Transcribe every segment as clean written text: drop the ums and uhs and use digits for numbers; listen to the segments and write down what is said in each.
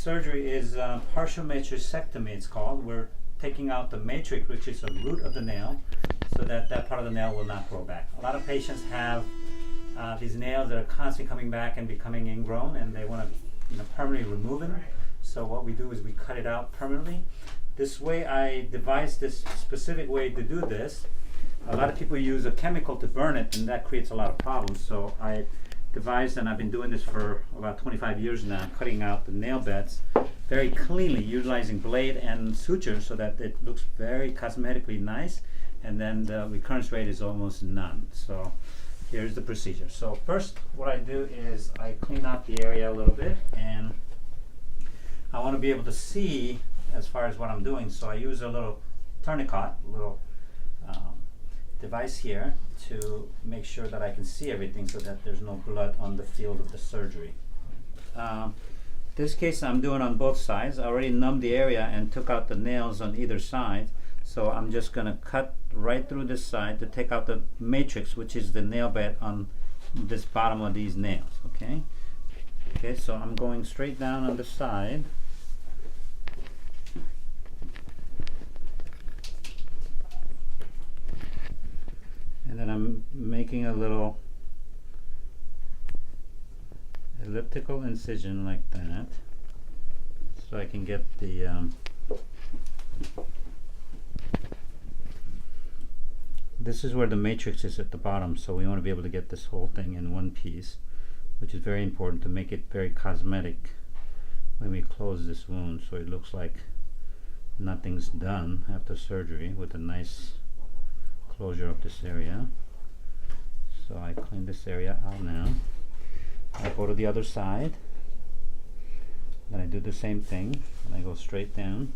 surgery is partial matrixectomy, it's called. We're taking out the matrix, which is the root of the nail, so that that part of the nail will not grow back. A lot of patients have these nails that are constantly coming back and becoming ingrown, and they want to permanently remove them. So what we do is we cut it out permanently. This way, I devised this specific way to do this. A lot of people use a chemical to burn it, and that creates a lot of problems. So I devised, and I've been doing this for about 25 years now, cutting out the nail beds very cleanly, utilizing blade and suture so that it looks very cosmetically nice, and then the recurrence rate is almost none. So here's the procedure. So first, what I do is I clean out the area a little bit, and I want to be able to see as far as what I'm doing. So I use a little tourniquet, a little device here to make sure that I can see everything so that there's no blood on the field of the surgery. This case I'm doing on both sides. I already numbed the area and took out the nails on either side. So I'm just going to cut right through this side to take out the matrix, which is the nail bed on this bottom of these nails. Okay, so I'm going straight down on the side. And then I'm making a little elliptical incision like that, so I can get the this is where the matrix is at the bottom, so we want to be able to get this whole thing in one piece, which is very important to make it very cosmetic when we close this wound, so it looks like nothing's done after surgery, with a nice closure of this area. So I clean this area out now. I go to the other side, then I do the same thing, and I go straight down.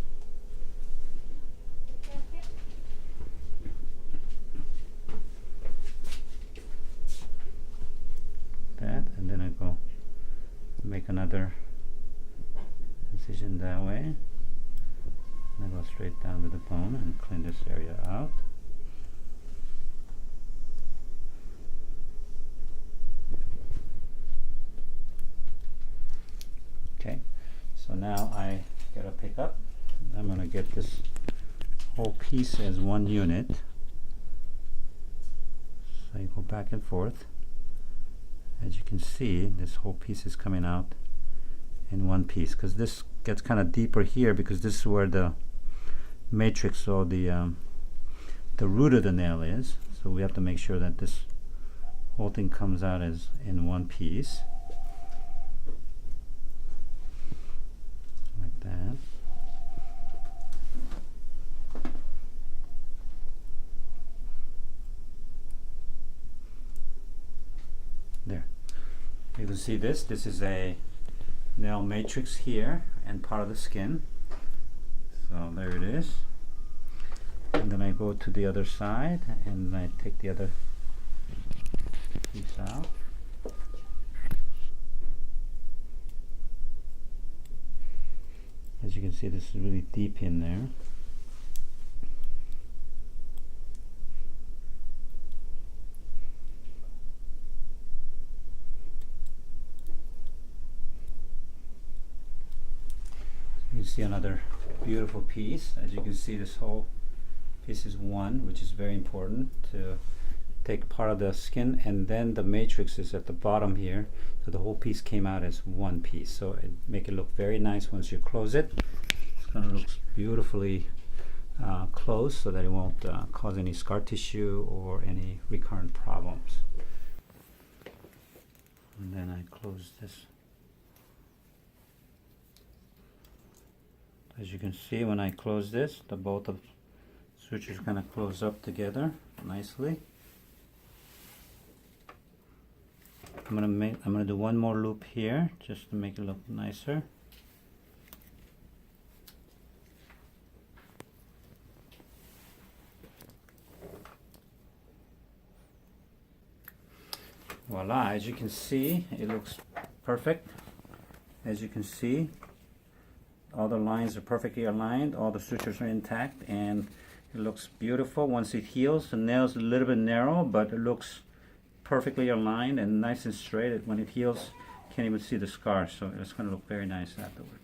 That, and then I go make another incision that way, and I go straight down to the bone and clean this area out. Okay, so now I gotta pick up. I'm gonna get this whole piece as one unit. So you go back and forth. As you can see, this whole piece is coming out in one piece, because this gets kind of deeper here, because this is where the matrix or the root of the nail is. So we have to make sure that this whole thing comes out as in one piece. That. There. You can see this. This is a nail matrix here and part of the skin. So there it is. And then I go to the other side and I take the other piece out. As you can see, this is really deep in there. You can see another beautiful piece. As you can see, this whole piece is one, which is very important to take part of the skin, and then the matrix is at the bottom here, so the whole piece came out as one piece. So it make it look very nice once you close it. It's going to look beautifully closed, so that it won't cause any scar tissue or any recurrent problems. And then I close this. As you can see, when I close this, the both of sutures kind of close up together nicely. I'm gonna do one more loop here just to make it look nicer. Voila, as you can see, it looks perfect. As you can see, all the lines are perfectly aligned, all the sutures are intact, and it looks beautiful once it heals. The nail's a little bit narrow, but it looks perfectly aligned and nice and straight. When it heals, you can't even see the scar, so it's going to look very nice afterward.